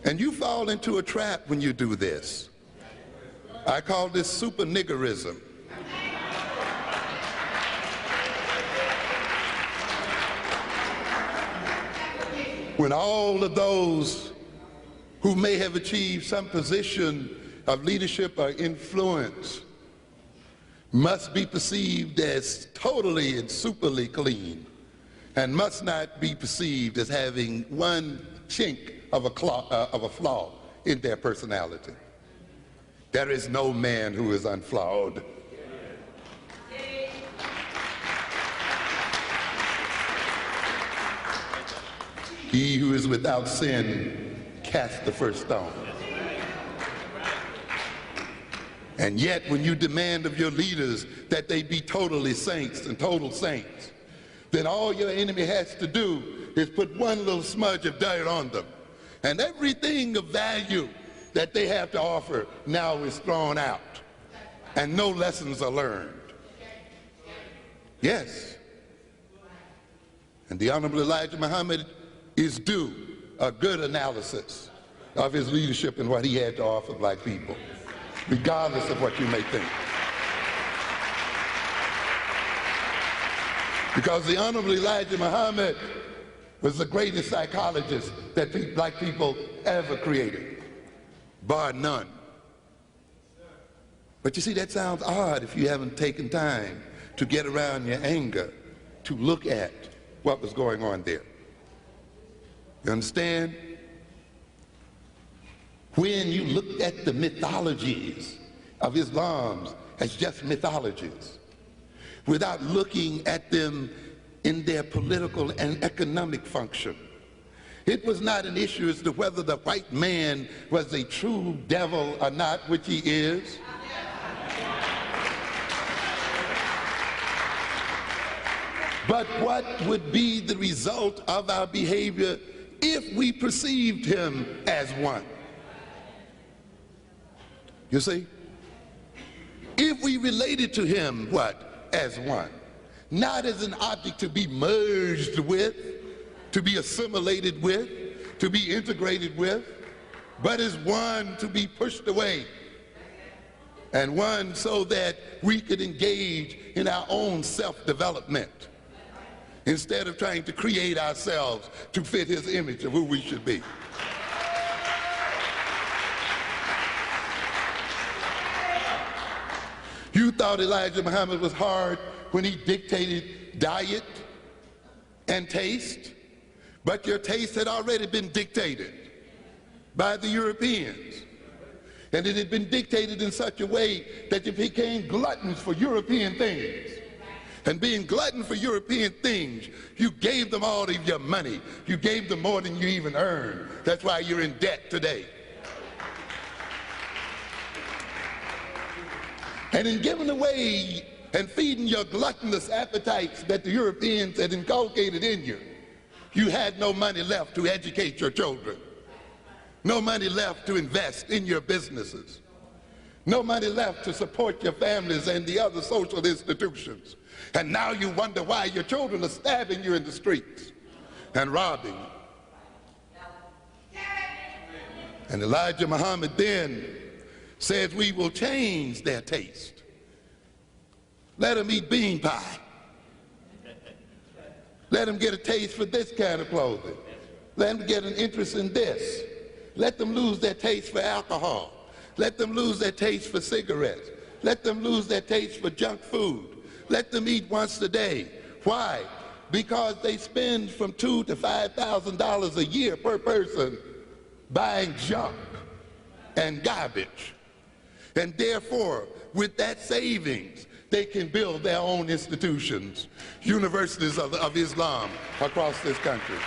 And you fall into a trap when you do this. I call this superniggerism. When all of those who may have achieved some position of leadership or influence must be perceived as totally and superly clean, and must not be perceived as having one chink of a flaw in their personality. There is no man who is unflawed. He who is without sin cast the first stone. And yet when you demand of your leaders that they be totally saints and total saints, then all your enemy has to do is put one little smudge of dirt on them. And everything of value that they have to offer now is thrown out. And no lessons are learned. Yes. And the Honorable Elijah Muhammad is due a good analysis of his leadership and what he had to offer black people, regardless of what you may think. Because the Honorable Elijah Muhammad was the greatest psychologist that black people ever created, bar none. But you see, that sounds odd if you haven't taken time to get around your anger to look at what was going on there. You understand? When you look at the mythologies of Islam as just mythologies, without looking at them in their political and economic function, it was not an issue as to whether the white man was a true devil or not, which he is. But what would be the result of our behavior if we perceived him as one? You see? If we related to him, what? As one. Not as an object to be merged with, to be assimilated with, to be integrated with, but as one to be pushed away, and one so that we could engage in our own self-development instead of trying to create ourselves to fit his image of who we should be. You thought Elijah Muhammad was hard when he dictated diet and taste, but your taste had already been dictated by the Europeans. And it had been dictated in such a way that you became gluttons for European things. And being glutton for European things, you gave them all of your money. You gave them more than you even earned. That's why you're in debt today. And in giving away and feeding your gluttonous appetites that the Europeans had inculcated in you, you had no money left to educate your children. No money left to invest in your businesses. No money left to support your families and the other social institutions. And now you wonder why your children are stabbing you in the streets and robbing you. And Elijah Muhammad then says, we will change their taste. Let them eat bean pie. Let them get a taste for this kind of clothing. Let them get an interest in this. Let them lose their taste for alcohol. Let them lose their taste for cigarettes. Let them lose their taste for junk food. Let them eat once a day. Why? Because they spend from $2,000 to $5,000 a year per person buying junk and garbage. And therefore, with that savings, they can build their own institutions, universities of Islam across this country.